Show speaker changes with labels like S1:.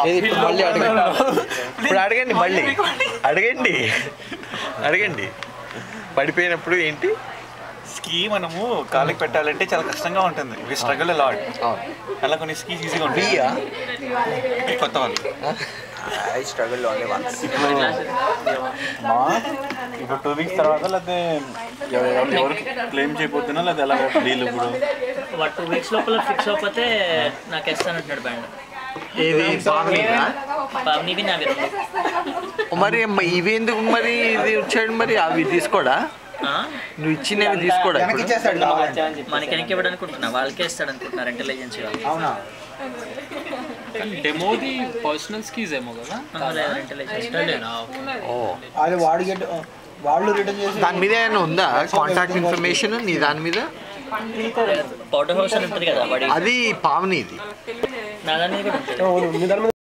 S1: మళ్ళీ ఇప్పుడు అడగండి, మళ్ళీ అడగండి. పడిపోయినప్పుడు ఏంటి
S2: స్కీ మనము కాళ్ళకి పెట్టాలంటే చాలా కష్టంగా ఉంటుంది. వి స్ట్రగుల్ అ లాట్. అలా కొన్ని స్కీస్ ఈజీగా ఉంటాయి. కొత్త వాళ్ళు
S1: ఐ స్ట్రగుల్ ఓన్లీ వన్స్.
S2: ఇప్పుడు 2 weeks తర్వాత లేకపోతే ఎవరు క్లెయిమ్ చేయబోతున్నా లేదా ఎలా డీల్? ఇప్పుడు
S3: 2 weeks లోపల ఫిక్స్ అవ్వకపోతే నాకు వేస్తాను అంటున్నాడు బ్యాండ్.
S1: మరి ఇవి ఎందుకు మరి ఇది వచ్చాడు? మరి అవి తీసుకోడా? నువ్వు ఇచ్చినవి తీసుకోడా?
S3: మనకి వెనక్కి ఇవ్వడం అనుకుంటున్నా, వాళ్ళకే ఇస్తాడు అనుకుంటున్నారు ఇంటెలిజెన్స్.
S4: డెమోది పర్సనల్ స్కీజ్ ఏమో కదా,
S1: దాని మీద ఏమైనా ఉందా కాంటాక్ట్ ఇన్ఫర్మేషన్ నీ దాని మీద?
S3: పౌడర్ హౌస్ అని ఉంటుంది కదా,
S1: అది పావని, ఇది
S3: నా దాని మీద కూడా ఉంటుంది.